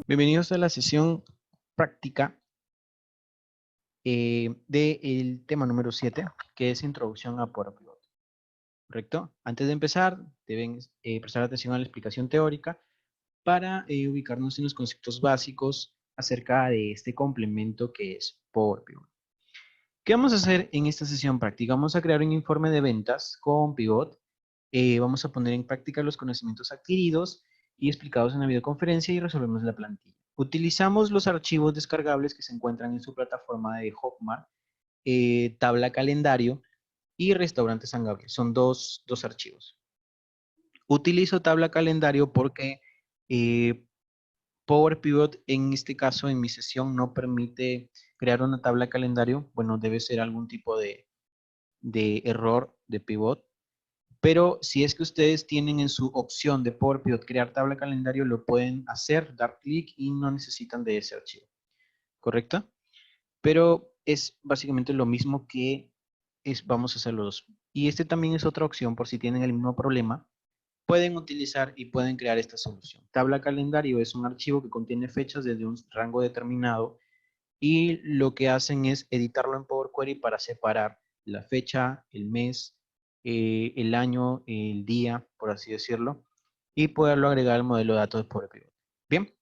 Bienvenidos a la sesión práctica del tema número 7, que es Introducción a Power Pivot. ¿Correcto? Antes de empezar, deben prestar atención a la explicación teórica para ubicarnos en los conceptos básicos acerca de este complemento que es Power Pivot. ¿Qué vamos a hacer en esta sesión práctica? Vamos a crear un informe de ventas con Pivot. Vamos a poner en práctica los conocimientos adquiridos y explicados en la videoconferencia y resolvemos la plantilla. Utilizamos los archivos descargables que se encuentran en su plataforma de Hotmart, tabla calendario y restaurante San Gabriel. Son dos archivos. Utilizo tabla calendario porque Power Pivot en este caso en mi sesión no permite crear una tabla calendario. Bueno, debe ser algún tipo de error de pivot. Pero si es que ustedes tienen en su opción de Power Pivot crear tabla calendario, lo pueden hacer, dar clic y no necesitan de ese archivo. ¿Correcto? Pero es básicamente lo mismo que vamos a hacer los dos. Y este también es otra opción por si tienen el mismo problema. Pueden utilizar y pueden crear esta solución. Tabla calendario es un archivo que contiene fechas desde un rango determinado y lo que hacen es editarlo en Power Query para separar la fecha, el mes, el año, el día, por así decirlo, y poderlo agregar al modelo de datos de Power Pivot. Bien.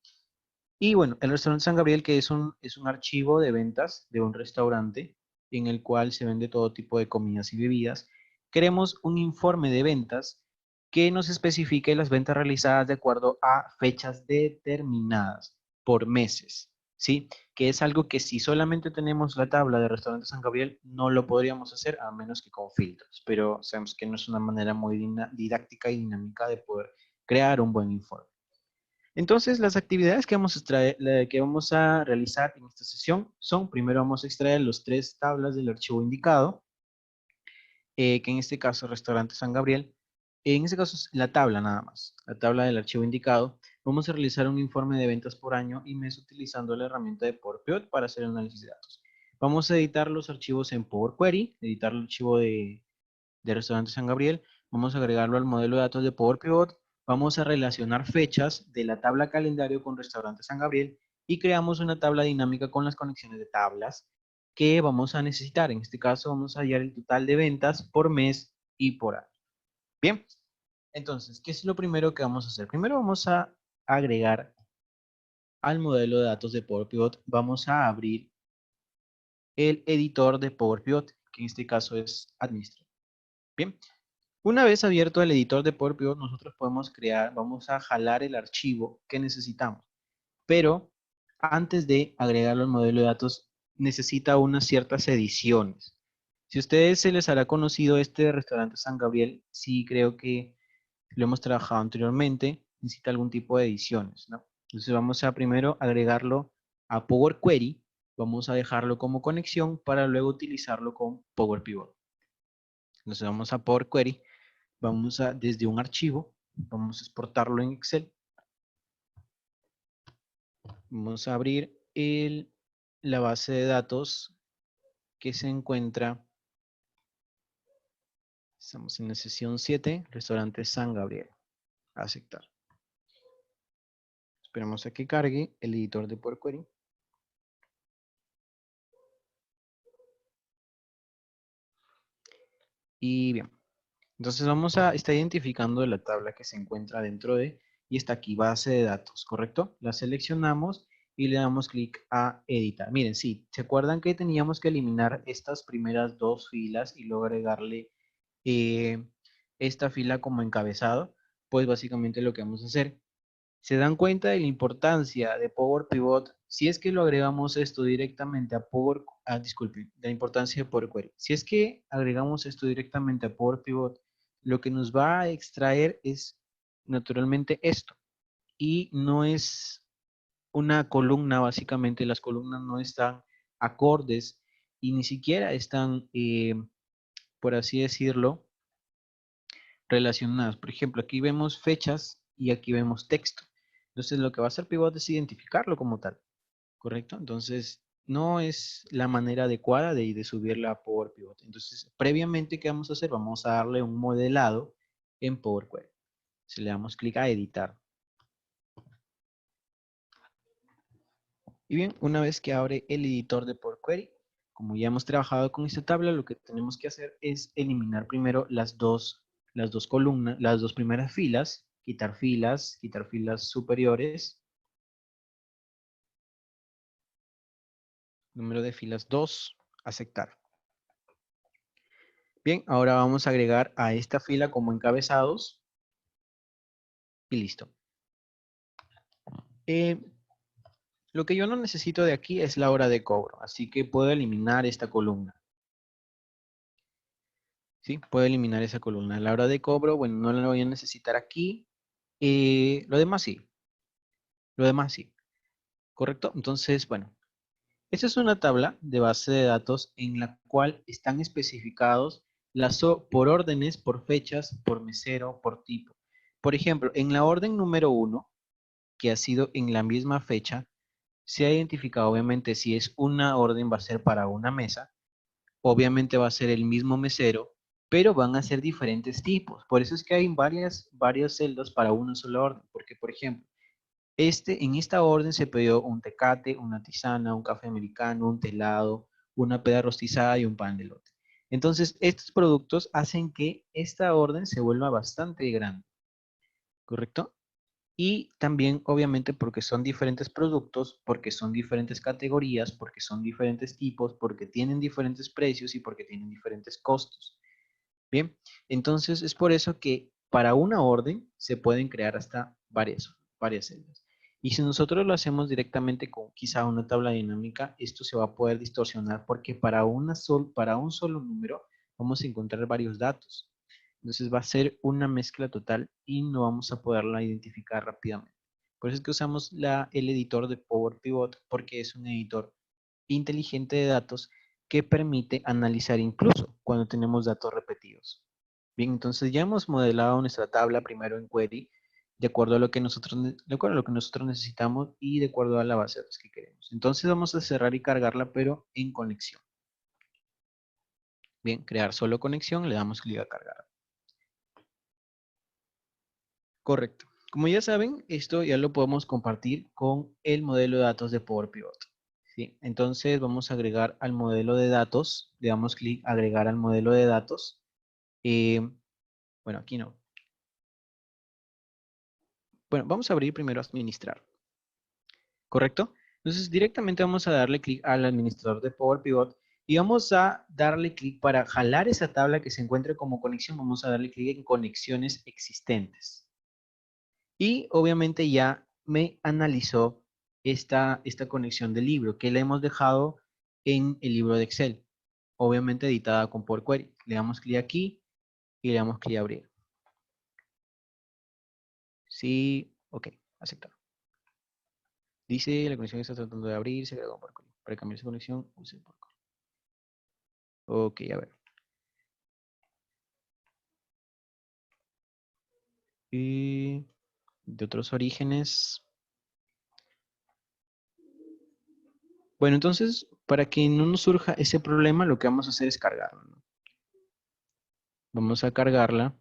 Y bueno, el restaurante San Gabriel, que es un archivo de ventas de un restaurante en el cual se vende todo tipo de comidas y bebidas. Queremos un informe de ventas que nos especifique las ventas realizadas de acuerdo a fechas determinadas por meses, ¿sí? Que es algo que si solamente tenemos la tabla de restaurante San Gabriel, no lo podríamos hacer a menos que con filtros, pero sabemos que no es una manera muy didáctica y dinámica de poder crear un buen informe. Entonces, las actividades que vamos a realizar en esta sesión son, primero vamos a extraer los 3 tablas del archivo indicado, que en este caso Restaurante San Gabriel. En este caso es la tabla nada más, la tabla del archivo indicado. Vamos a realizar un informe de ventas por año y mes utilizando la herramienta de Power Pivot para hacer el análisis de datos. Vamos a editar los archivos en Power Query, editar el archivo de Restaurante San Gabriel. Vamos a agregarlo al modelo de datos de Power Pivot. Vamos a relacionar fechas de la tabla calendario con Restaurante San Gabriel y creamos una tabla dinámica con las conexiones de tablas que vamos a necesitar. En este caso vamos a hallar el total de ventas por mes y por año. Bien, entonces, ¿qué es lo primero que vamos a hacer? Primero vamos a agregar al modelo de datos de Power Pivot. Vamos a abrir el editor de Power Pivot, que en este caso es Administrator. Bien, una vez abierto el editor de Power Pivot, nosotros podemos crear, vamos a jalar el archivo que necesitamos. Pero antes de agregarlo al modelo de datos, necesita unas ciertas ediciones. Si a ustedes se les hará conocido este restaurante San Gabriel, sí creo que lo hemos trabajado anteriormente, necesita algún tipo de ediciones, ¿no? Entonces vamos a primero agregarlo a Power Query, vamos a dejarlo como conexión para luego utilizarlo con Power Pivot. Entonces vamos a Power Query, vamos a, desde un archivo, vamos a exportarlo en Excel. Vamos a abrir la base de datos que se encuentra, estamos en la sesión 7, restaurante San Gabriel. Aceptar. Esperamos a que cargue el editor de Power Query. Y bien, entonces vamos a estar identificando la tabla que se encuentra dentro de, y está aquí, base de datos, ¿correcto? La seleccionamos y le damos clic a editar. Miren, sí, ¿se acuerdan que teníamos que eliminar estas primeras 2 filas y luego agregarle esta fila como encabezado? Pues básicamente lo que vamos a hacer. ¿Se dan cuenta de la importancia de Power Pivot? Si es que lo agregamos esto directamente a disculpe, de la importancia de Power Query. Si es que agregamos esto directamente a Power Pivot, lo que nos va a extraer es naturalmente esto. Y no es una columna, básicamente las columnas no están acordes y ni siquiera están, por así decirlo, relacionadas. Por ejemplo, aquí vemos fechas y aquí vemos texto. Entonces lo que va a hacer Pivot es identificarlo como tal. ¿correcto? Entonces, no es la manera adecuada de subirla a Power Pivot. Entonces, previamente, ¿qué vamos a hacer? Vamos a darle un modelado en Power Query. Si le damos clic a editar. Y bien, una vez que abre el editor de Power Query, como ya hemos trabajado con esta tabla, lo que tenemos que hacer es eliminar primero las dos columnas, las dos primeras filas, quitar filas superiores, número de filas 2, aceptar. Bien, ahora vamos a agregar a esta fila como encabezados y listo. Lo que yo no necesito de aquí es la hora de cobro, así que puedo eliminar esta columna. ¿Sí? Puedo eliminar esa columna. La hora de cobro, bueno, no la voy a necesitar aquí. Lo demás sí. Lo demás sí. ¿Correcto? Entonces, bueno, esta es una tabla de base de datos en la cual están especificados por órdenes, por fechas, por mesero, por tipo. Por ejemplo, en la orden número 1, que ha sido en la misma fecha, se ha identificado obviamente si es una orden va a ser para una mesa, obviamente va a ser el mismo mesero, pero van a ser diferentes tipos. Por eso es que hay varias celdas para una sola orden, porque por ejemplo, en esta orden se pidió un tecate, una tisana, un café americano, un telado, una peda rostizada y un pan de elote. Entonces, estos productos hacen que esta orden se vuelva bastante grande, ¿correcto? Y también, obviamente, porque son diferentes productos, porque son diferentes categorías, porque son diferentes tipos, porque tienen diferentes precios y porque tienen diferentes costos. Bien, entonces es por eso que para una orden se pueden crear hasta varias celdas. Y si nosotros lo hacemos directamente con quizá una tabla dinámica, esto se va a poder distorsionar porque para un solo número vamos a encontrar varios datos. Entonces va a ser una mezcla total y no vamos a poderla identificar rápidamente. Por eso es que usamos el editor de Power Pivot porque es un editor inteligente de datos que permite analizar incluso cuando tenemos datos repetidos. Bien, entonces ya hemos modelado nuestra tabla primero en query de acuerdo a lo que nosotros necesitamos y de acuerdo a la base de datos que queremos. Entonces vamos a cerrar y cargarla, pero en conexión. Bien, crear solo conexión, le damos clic a cargar. Correcto. Como ya saben, esto ya lo podemos compartir con el modelo de datos de Power Pivot. ¿Sí? Entonces vamos a agregar al modelo de datos, le damos clic a agregar al modelo de datos. Bueno, aquí no. Bueno, vamos a abrir primero administrar. ¿Correcto? Entonces directamente vamos a darle clic al administrador de Power Pivot y vamos a darle clic para jalar esa tabla que se encuentre como conexión. Vamos a darle clic en conexiones existentes. Y obviamente ya me analizó esta conexión del libro que le hemos dejado en el libro de Excel. Obviamente editada con Power Query. Le damos clic aquí y le damos clic a abrir. Sí, ok, aceptar. Dice, la conexión está tratando de abrirse. Para cambiar esa conexión, use Power Query. Ok, a ver. Y de otros orígenes. Bueno, entonces, para que no nos surja ese problema, lo que vamos a hacer es cargarla, ¿no? Vamos a cargarla.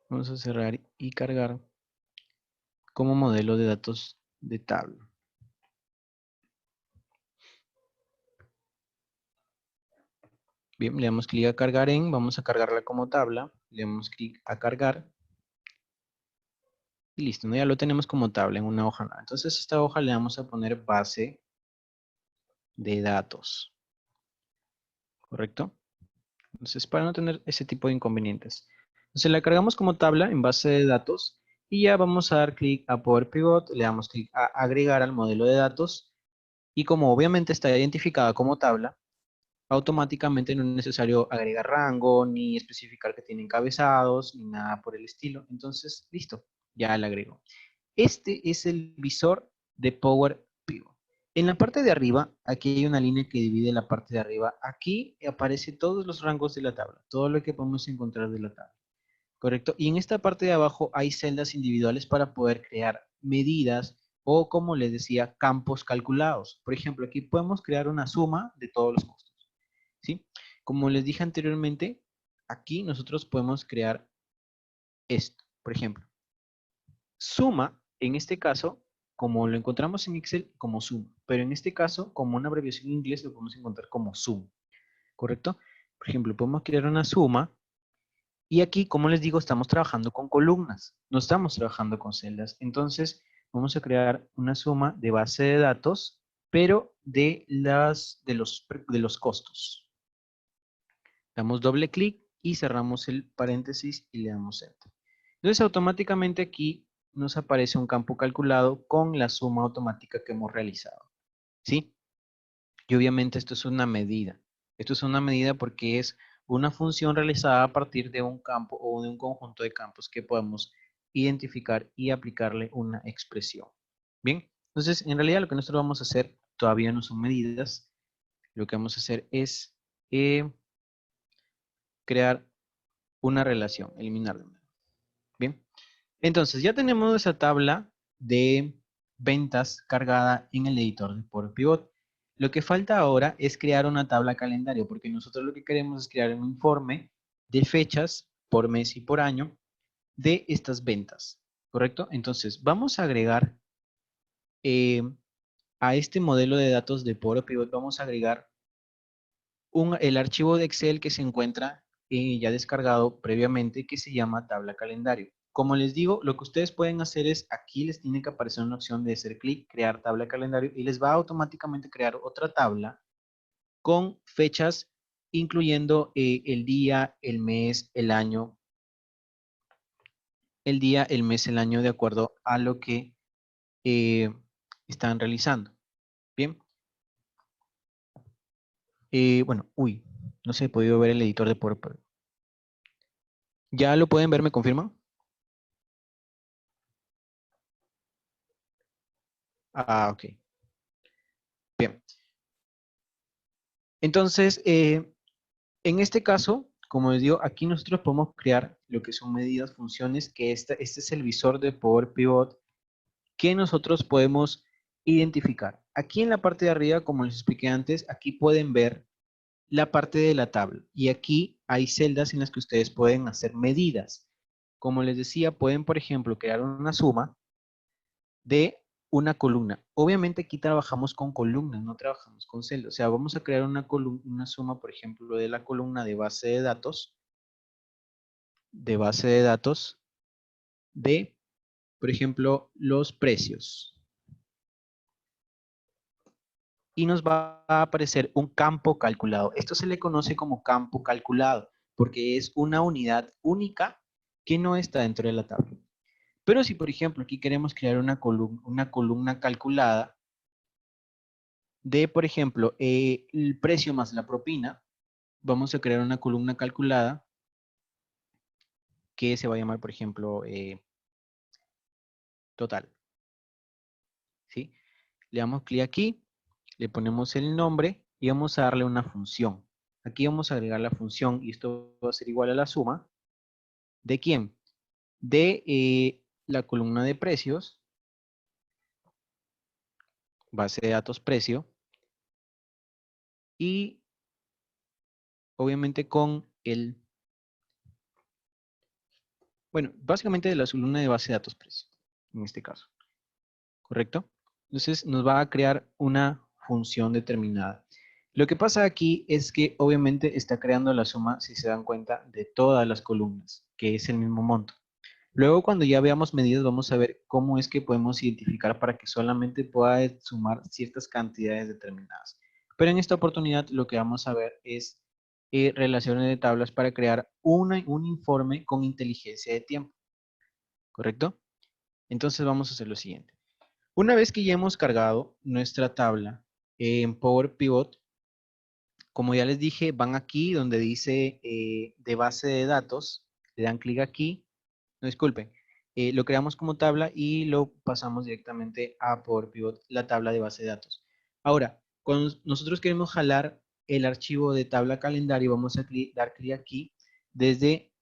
Vamos a cerrar y cargar como modelo de datos de tabla. Bien, le damos clic a cargar vamos a cargarla como tabla, le damos clic a cargar y listo, ¿no? Ya lo tenemos como tabla en una hoja nueva. Entonces esta hoja le vamos a poner base de datos, ¿correcto? Entonces para no tener ese tipo de inconvenientes. Entonces la cargamos como tabla en base de datos y ya vamos a dar clic a Power Pivot, le damos clic a agregar al modelo de datos y como obviamente está identificada como tabla, automáticamente no es necesario agregar rango, ni especificar que tiene encabezados, ni nada por el estilo. Entonces, listo, ya le agrego. Este es el visor de Power Pivot. En la parte de arriba, aquí hay una línea que divide la parte de arriba. Aquí aparece todos los rangos de la tabla, todo lo que podemos encontrar de la tabla. ¿Correcto? Y en esta parte de abajo hay celdas individuales para poder crear medidas o, como les decía, campos calculados. Por ejemplo, aquí podemos crear una suma de todos los costos, ¿sí? Como les dije anteriormente, aquí nosotros podemos crear esto. Por ejemplo, suma, en este caso, como lo encontramos en Excel, como suma. Pero en este caso, como una abreviación en inglés, lo podemos encontrar como sum. ¿Correcto? Por ejemplo, podemos crear una suma. Y aquí, como les digo, estamos trabajando con columnas, no estamos trabajando con celdas. Entonces, vamos a crear una suma de base de datos, pero de los costos. Damos doble clic y cerramos el paréntesis y le damos Enter. Entonces, automáticamente aquí nos aparece un campo calculado con la suma automática que hemos realizado. ¿Sí? Y obviamente esto es una medida. Esto es una medida porque es una función realizada a partir de un campo o de un conjunto de campos que podemos identificar y aplicarle una expresión. Bien, entonces en realidad lo que nosotros vamos a hacer todavía no son medidas. Lo que vamos a hacer es crear una relación, eliminar de nuevo. Bien, entonces ya tenemos esa tabla de ventas cargada en el editor de Power Pivot. Lo que falta ahora es crear una tabla calendario, porque nosotros lo que queremos es crear un informe de fechas por mes y por año de estas ventas, ¿correcto? Entonces, vamos a agregar eh, a este modelo de datos de Power Pivot, vamos a agregar el archivo de Excel que se encuentra ya descargado previamente que se llama tabla calendario. Como les digo, lo que ustedes pueden hacer es, aquí les tiene que aparecer una opción de hacer clic, crear tabla calendario y les va a automáticamente crear otra tabla con fechas incluyendo el día, el mes, el año, el día, el mes, el año de acuerdo a lo que eh, están realizando. Bien. Bueno, no se ha podido ver el editor de PowerPoint. ¿Ya lo pueden ver? ¿Me confirman? Ah, ok. Bien. Entonces, en este caso, como les digo, aquí nosotros podemos crear lo que son medidas, funciones, que este es el visor de Power Pivot que nosotros podemos identificar. Aquí en la parte de arriba, como les expliqué antes, aquí pueden ver la parte de la tabla. Y aquí hay celdas en las que ustedes pueden hacer medidas. Como les decía, pueden, por ejemplo, crear una suma de una columna. Obviamente aquí trabajamos con columnas, no trabajamos con celdas. O sea, vamos a crear una suma, por ejemplo, de la columna de base de datos de, por ejemplo, los precios. Y nos va a aparecer un campo calculado. Esto se le conoce como campo calculado porque es una unidad única que no está dentro de la tabla. Pero si, por ejemplo, aquí queremos crear una columna calculada de, por ejemplo, el precio más la propina, vamos a crear una columna calculada que se va a llamar, por ejemplo, total. ¿Sí? Le damos clic aquí, le ponemos el nombre y vamos a darle una función. Aquí vamos a agregar la función y esto va a ser igual a la suma. ¿De quién? De la columna de precios, base de datos precio, y obviamente con el, bueno, básicamente de la columna de base de datos precio, en este caso. ¿Correcto? Entonces nos va a crear una función determinada. Lo que pasa aquí es que obviamente está creando la suma, si se dan cuenta, de todas las columnas, que es el mismo monto. Luego, cuando ya veamos medidas, vamos a ver cómo es que podemos identificar para que solamente pueda sumar ciertas cantidades determinadas. Pero en esta oportunidad lo que vamos a ver es relaciones de tablas para crear un informe con inteligencia de tiempo. ¿Correcto? Entonces vamos a hacer lo siguiente. Una vez que ya hemos cargado nuestra tabla en Power Pivot, como ya les dije, van aquí donde dice de base de datos, le dan clic aquí, no disculpen, lo creamos como tabla y lo pasamos directamente a Power Pivot, la tabla de base de datos. Ahora, cuando nosotros queremos jalar el archivo de tabla calendario, vamos a dar clic aquí desde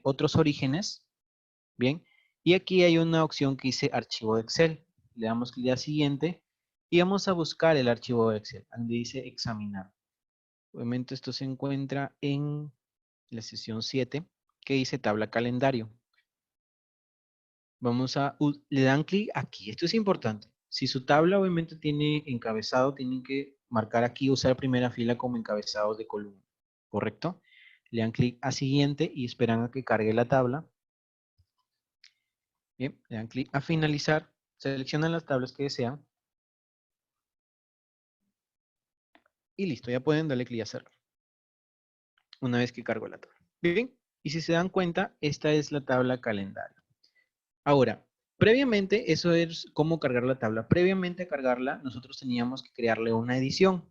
otros orígenes, ¿bien? Y aquí hay una opción que dice archivo de Excel. Le damos clic a siguiente y vamos a buscar el archivo de Excel, donde dice examinar. Obviamente esto se encuentra en la sesión 7, que dice tabla calendario. Le dan clic aquí. Esto es importante. Si su tabla obviamente tiene encabezado, tienen que marcar aquí, usar primera fila como encabezados de columna. ¿Correcto? Le dan clic a siguiente y esperan a que cargue la tabla. Bien, le dan clic a finalizar. Seleccionan las tablas que desean. Y listo, ya pueden darle clic a cerrar. Una vez que cargo la tabla. Bien, y si se dan cuenta, esta es la tabla calendario. Ahora, previamente, eso es cómo cargar la tabla. Previamente a cargarla, nosotros teníamos que crearle una edición.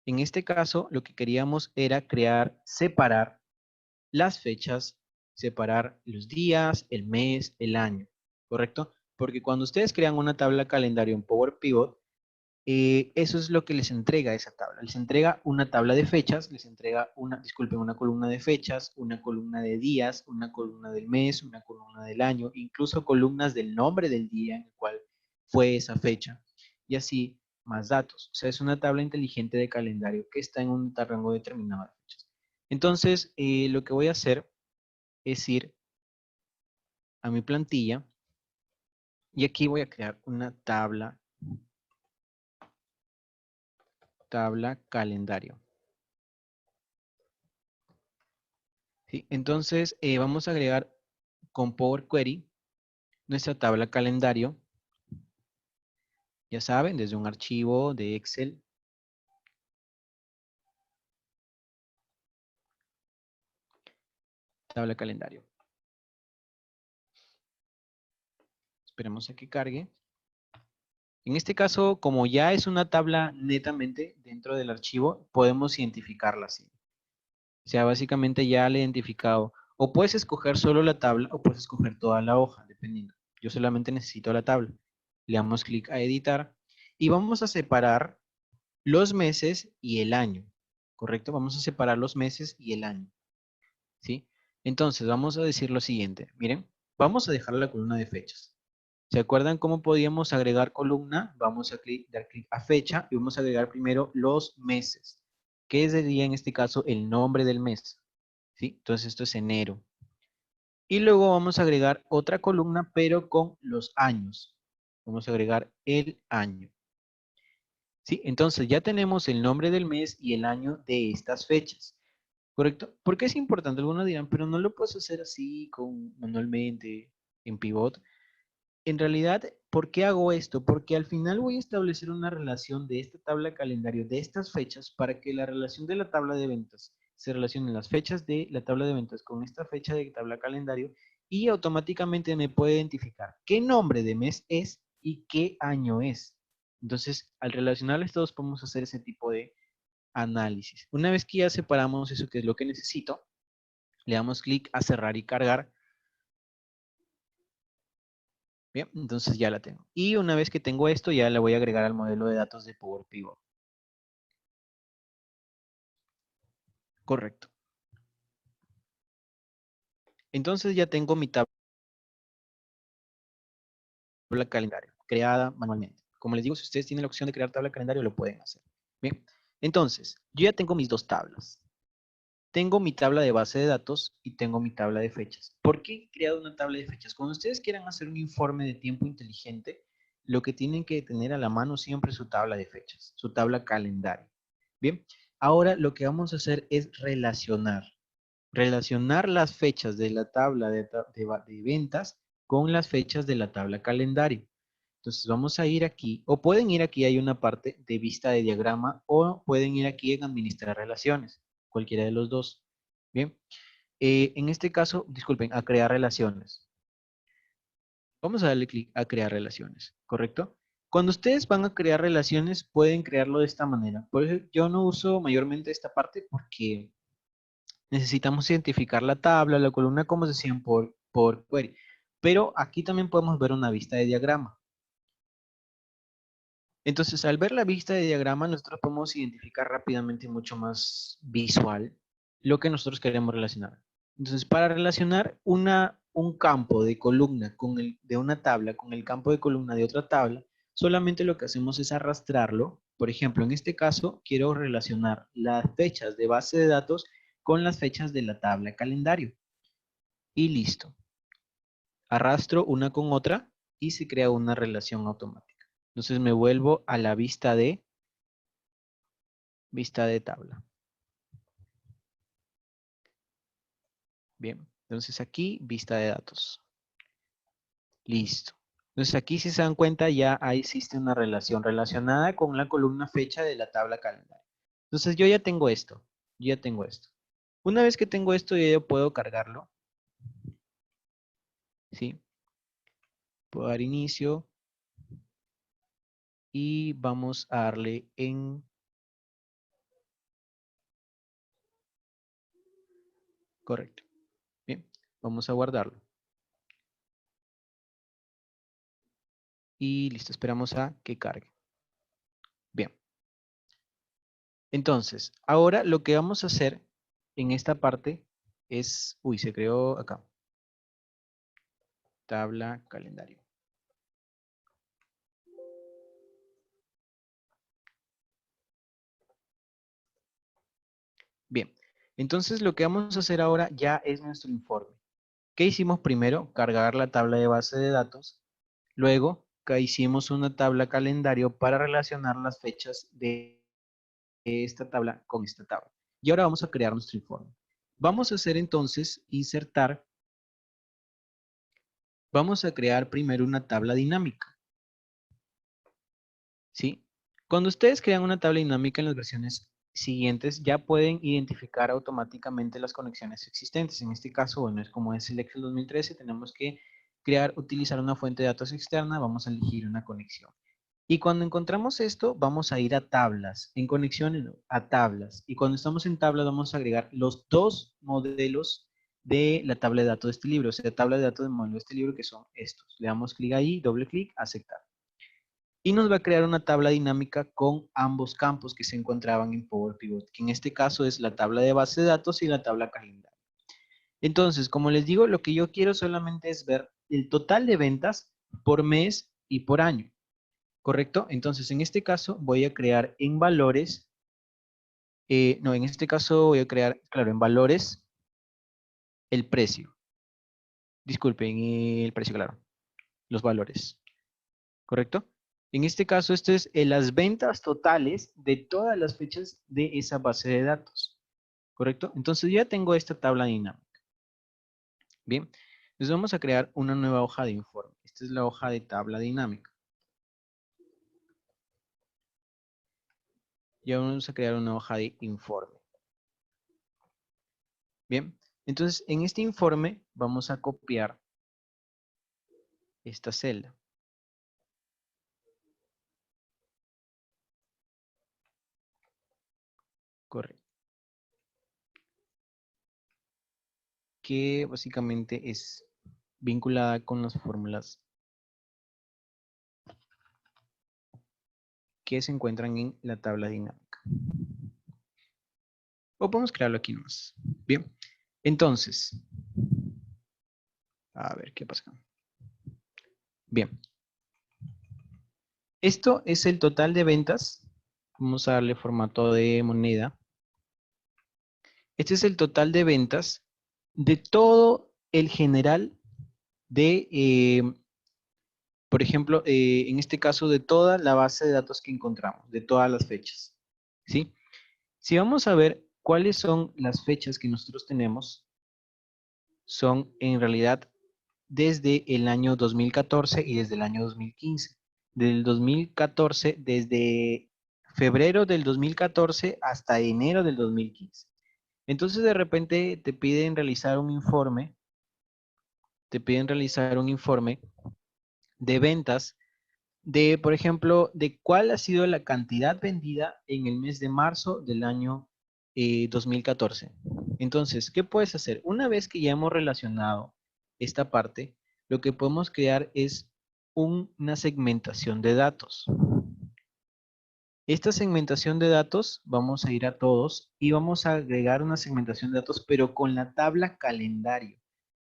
En este caso, lo que queríamos era separar las fechas, separar los días, el mes, el año, ¿correcto? Porque cuando ustedes crean una tabla calendario en Power Pivot, eso es lo que les entrega esa tabla. Les entrega una tabla de fechas, les entrega una columna de fechas, una columna de días, una columna del mes, una columna del año, incluso columnas del nombre del día en el cual fue esa fecha. Y así más datos. O sea, es una tabla inteligente de calendario que está en un rango determinado de fechas. Entonces, lo que voy a hacer es ir a mi plantilla y aquí voy a crear una tabla calendario. ¿Sí? Entonces, vamos a agregar con Power Query nuestra tabla calendario. Ya saben, desde un archivo de Excel. Tabla calendario. Esperemos a que cargue. En este caso, como ya es una tabla netamente dentro del archivo, podemos identificarla así. O sea, básicamente ya la he identificado. O puedes escoger solo la tabla o puedes escoger toda la hoja, dependiendo. Yo solamente necesito la tabla. Le damos clic a editar y vamos a separar los meses y el año. ¿Correcto? Vamos a separar los meses y el año. ¿Sí? Entonces, vamos a decir lo siguiente. Miren, vamos a dejar la columna de fechas. ¿Se acuerdan cómo podíamos agregar columna? Vamos a dar clic a fecha y vamos a agregar primero los meses. ¿Qué sería en este caso el nombre del mes? ¿Sí? Entonces esto es enero. Y luego vamos a agregar otra columna, pero con los años. Vamos a agregar el año. ¿Sí? Entonces ya tenemos el nombre del mes y el año de estas fechas. ¿Correcto? ¿Por qué es importante? Algunos dirán, pero no lo puedes hacer así manualmente en Pivot. En realidad, ¿por qué hago esto? Porque al final voy a establecer una relación de esta tabla de calendario, de estas fechas, para que la relación de la tabla de ventas se relacione las fechas de la tabla de ventas con esta fecha de tabla calendario y automáticamente me puede identificar qué nombre de mes es y qué año es. Entonces, al relacionarles todos, podemos hacer ese tipo de análisis. Una vez que ya separamos eso que es lo que necesito, le damos clic a cerrar y cargar. Bien, entonces ya la tengo. Y una vez que tengo esto, ya la voy a agregar al modelo de datos de Power Pivot. Correcto. Entonces ya tengo mi tabla calendario creada manualmente. Como les digo, si ustedes tienen la opción de crear tabla calendario, lo pueden hacer. Bien, entonces, yo ya tengo mis dos tablas. Tengo mi tabla de base de datos y tengo mi tabla de fechas. ¿Por qué he creado una tabla de fechas? Cuando ustedes quieran hacer un informe de tiempo inteligente, lo que tienen que tener a la mano siempre es su tabla de fechas, su tabla calendario. Bien, ahora lo que vamos a hacer es relacionar las fechas de la tabla de ventas con las fechas de la tabla calendario. Entonces vamos a ir aquí, o pueden ir aquí, hay una parte de vista de diagrama, o pueden ir aquí en administrar relaciones, cualquiera de los dos. Bien, en este caso, disculpen, a crear relaciones. Vamos a darle clic a crear relaciones, ¿correcto? Cuando ustedes van a crear relaciones, pueden crearlo de esta manera. Por eso yo no uso mayormente esta parte porque necesitamos identificar la tabla, la columna, como se decían por query. Pero aquí también podemos ver una vista de diagrama. Entonces, al ver la vista de diagrama, nosotros podemos identificar rápidamente mucho más visual lo que nosotros queremos relacionar. Entonces, para relacionar un campo de columna de una tabla con el campo de columna de otra tabla, solamente lo que hacemos es arrastrarlo. Por ejemplo, en este caso, quiero relacionar las fechas de base de datos con las fechas de la tabla calendario. Y listo. Arrastro una con otra y se crea una relación automática. Entonces me vuelvo a la vista de tabla. Bien, entonces aquí vista de datos. Listo. Entonces aquí si se dan cuenta ya existe una relación relacionada con la columna fecha de la tabla calendario. Entonces yo ya tengo esto. Una vez que tengo esto yo puedo cargarlo. ¿Sí? Puedo dar inicio. Y vamos a darle en... Correcto. Bien, vamos a guardarlo. Y listo, esperamos a que cargue. Bien. Entonces, ahora lo que vamos a hacer en esta parte es... Uy, se creó acá. Tabla calendario. Bien, entonces lo que vamos a hacer ahora ya es nuestro informe. ¿Qué hicimos primero? Cargar la tabla de base de datos. Luego, que hicimos una tabla calendario para relacionar las fechas de esta tabla con esta tabla. Y ahora vamos a crear nuestro informe. Vamos a hacer entonces, insertar. Vamos a crear primero una tabla dinámica. ¿Sí? Cuando ustedes crean una tabla dinámica en las versiones siguientes, ya pueden identificar automáticamente las conexiones existentes. En este caso, bueno, es como es el Excel 2013, tenemos que utilizar una fuente de datos externa, vamos a elegir una conexión. Y cuando encontramos esto, vamos a ir a tablas, en conexión a tablas. Y cuando estamos en tablas, vamos a agregar los dos modelos de la tabla de datos de este libro, o sea, tabla de datos del modelo de este libro, que son estos. Le damos clic ahí, doble clic, aceptar. Y nos va a crear una tabla dinámica con ambos campos que se encontraban en Power Pivot, que en este caso es la tabla de base de datos y la tabla calendario. Entonces, como les digo, lo que yo quiero solamente es ver el total de ventas por mes y por año. ¿Correcto? Entonces, en este caso voy a crear en valores, no, en este caso voy a crear, claro, en valores el precio. Disculpen, el precio, claro, los valores. ¿Correcto? En este caso, esto es las ventas totales de todas las fechas de esa base de datos. ¿Correcto? Entonces ya tengo esta tabla dinámica. Bien, entonces vamos a crear una nueva hoja de informe. Esta es la hoja de tabla dinámica. Ya vamos a crear una hoja de informe. Bien, entonces en este informe vamos a copiar esta celda. Correcto. Que básicamente es vinculada con las fórmulas que se encuentran en la tabla dinámica. O podemos crearlo aquí nomás. Bien, entonces, a ver qué pasa acá. Bien, esto es el total de ventas. Vamos a darle formato de moneda. Este es el total de ventas de todo el general de, por ejemplo, en este caso, de toda la base de datos que encontramos, de todas las fechas. ¿Sí? Si vamos a ver cuáles son las fechas que nosotros tenemos, son en realidad desde el año 2014 y desde el año 2015. Del 2014, desde febrero del 2014 hasta enero del 2015. Entonces de repente te piden realizar un informe, de ventas de, por ejemplo, de cuál ha sido la cantidad vendida en el mes de marzo del año 2014. Entonces, ¿qué puedes hacer? Una vez que ya hemos relacionado esta parte, lo que podemos crear es una segmentación de datos. Esta segmentación de datos, vamos a ir a todos y vamos a agregar una segmentación de datos, pero con la tabla calendario,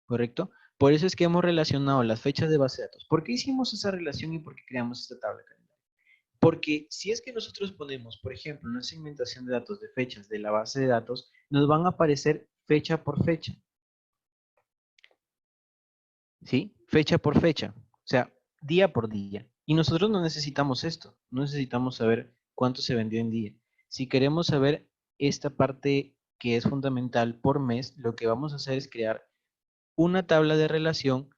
¿correcto? Por eso es que hemos relacionado las fechas de base de datos. ¿Por qué hicimos esa relación y por qué creamos esta tabla calendario? Porque si es que nosotros ponemos, por ejemplo, una segmentación de datos de fechas de la base de datos, nos van a aparecer fecha por fecha, ¿sí? Fecha por fecha, o sea, día por día. Y nosotros no necesitamos esto, no necesitamos saber cuánto se vendió en día. Si queremos saber esta parte que es fundamental por mes, lo que vamos a hacer es crear una tabla de relación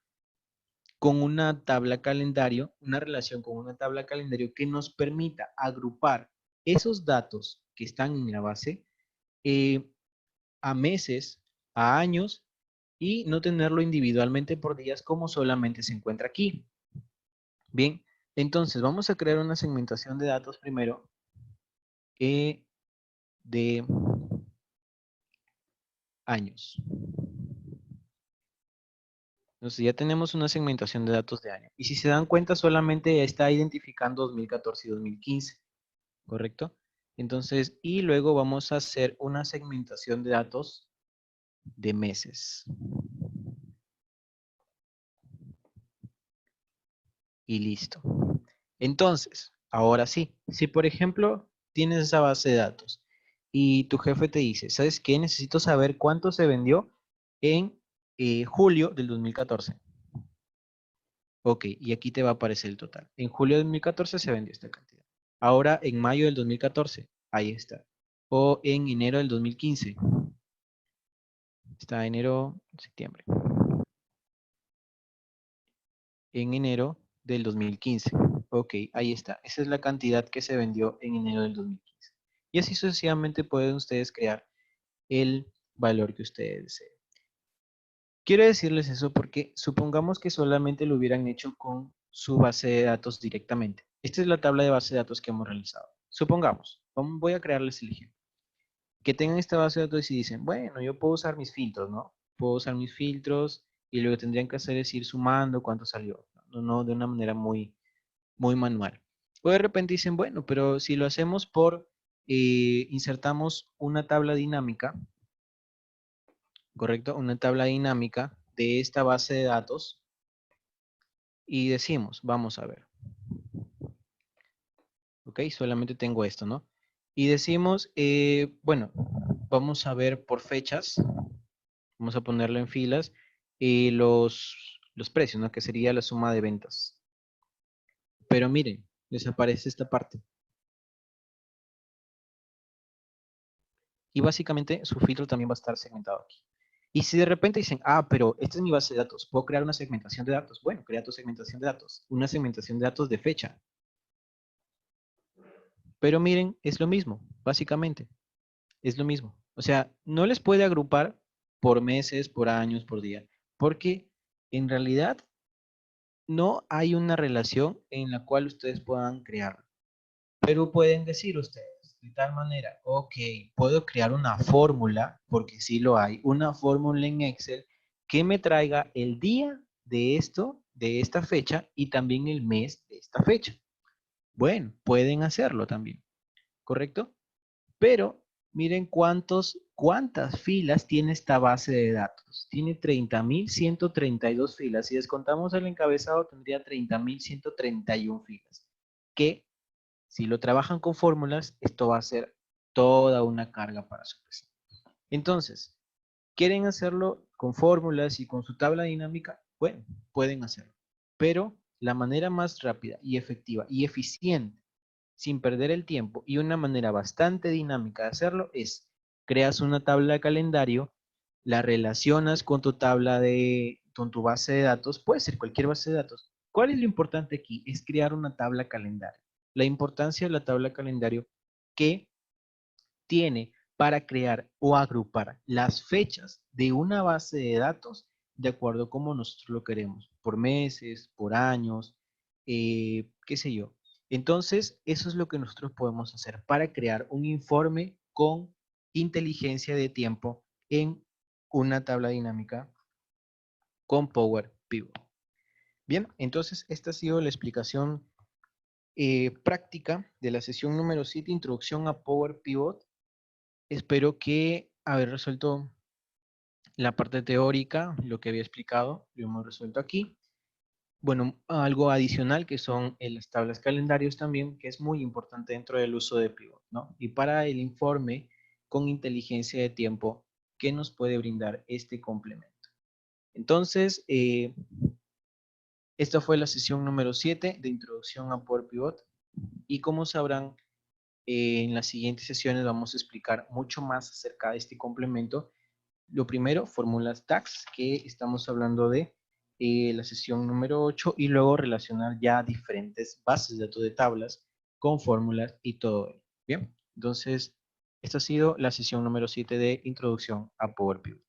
con una tabla calendario, una relación con una tabla calendario que nos permita agrupar esos datos que están en la base eh, a meses, a años y no tenerlo individualmente por días como solamente se encuentra aquí. Bien, entonces vamos a crear una segmentación de datos primero de años. Entonces ya tenemos una segmentación de datos de año. Y si se dan cuenta, solamente está identificando 2014 y 2015, ¿correcto? Entonces, y luego vamos a hacer una segmentación de datos de meses. Y listo. Entonces, ahora sí, si por ejemplo tienes esa base de datos y tu jefe te dice, ¿sabes qué? Necesito saber cuánto se vendió en julio del 2014. Ok, y aquí te va a aparecer el total. En julio del 2014 se vendió esta cantidad. Ahora en mayo del 2014, ahí está. O en enero del 2015. Está enero, septiembre. En enero del 2015. Ok, ahí está. Esa es la cantidad que se vendió en enero del 2015. Y así sucesivamente pueden ustedes crear el valor que ustedes deseen. Quiero decirles eso porque supongamos que solamente lo hubieran hecho con su base de datos directamente. Esta es la tabla de base de datos que hemos realizado. Supongamos, voy a crearles el ejemplo. Que tengan esta base de datos y dicen, bueno, yo puedo usar mis filtros, ¿no? Puedo usar mis filtros y lo que tendrían que hacer es ir sumando cuánto salió. No de una manera muy manual. O de repente dicen, bueno, pero si lo hacemos por, insertamos una tabla dinámica, ¿correcto? Una tabla dinámica de esta base de datos y decimos, vamos a ver, ¿ok? Solamente tengo esto, ¿no? Y decimos, bueno, vamos a ver por fechas, vamos a ponerlo en filas, los precios, ¿no? Que sería la suma de ventas. Pero miren, desaparece esta parte. Y básicamente su filtro también va a estar segmentado aquí. Y si de repente dicen, ah, pero esta es mi base de datos, ¿puedo crear una segmentación de datos? Bueno, crea tu segmentación de datos, una segmentación de datos de fecha. Pero miren, es lo mismo, básicamente, es lo mismo. O sea, no les puede agrupar por meses, por años, por día, porque en realidad no hay una relación en la cual ustedes puedan crearlo. Pero pueden decir ustedes, de tal manera, ok, puedo crear una fórmula, porque sí lo hay, una fórmula en Excel que me traiga el día de esto, de esta fecha, y también el mes de esta fecha. Bueno, pueden hacerlo también, ¿correcto? Pero miren cuántas filas tiene esta base de datos. Tiene 30.132 filas. Si descontamos el encabezado, tendría 30.131 filas, que si lo trabajan con fórmulas, esto va a ser toda una carga para su PC. Entonces, ¿quieren hacerlo con fórmulas y con su tabla dinámica? Bueno, pueden hacerlo. Pero la manera más rápida y efectiva y eficiente, sin perder el tiempo y una manera bastante dinámica de hacerlo es, creas una tabla de calendario, la relacionas con tu con tu base de datos, puede ser cualquier base de datos. ¿Cuál es lo importante aquí? Es crear una tabla calendario. La importancia de la tabla calendario que tiene para crear o agrupar las fechas de una base de datos de acuerdo a como nosotros lo queremos, por meses, por años, qué sé yo. Entonces, eso es lo que nosotros podemos hacer para crear un informe con inteligencia de tiempo en una tabla dinámica con Power Pivot. Bien, entonces esta ha sido la explicación práctica de la sesión número 7, Introducción a Power Pivot. Espero que haber resuelto la parte teórica, lo que había explicado, lo hemos resuelto aquí. Bueno, algo adicional que son las tablas calendarios también, que es muy importante dentro del uso de pivot, ¿no? Y para el informe con inteligencia de tiempo, ¿qué nos puede brindar este complemento? Entonces, esta fue la sesión número 7 de Introducción a Power Pivot. Y como sabrán, en las siguientes sesiones vamos a explicar mucho más acerca de este complemento. Lo primero, fórmulas DAX, que estamos hablando de la sesión número 8, y luego relacionar ya diferentes bases de datos de tablas con fórmulas y todo ello. Bien, entonces, esta ha sido la sesión número 7 de Introducción a Power Pivot.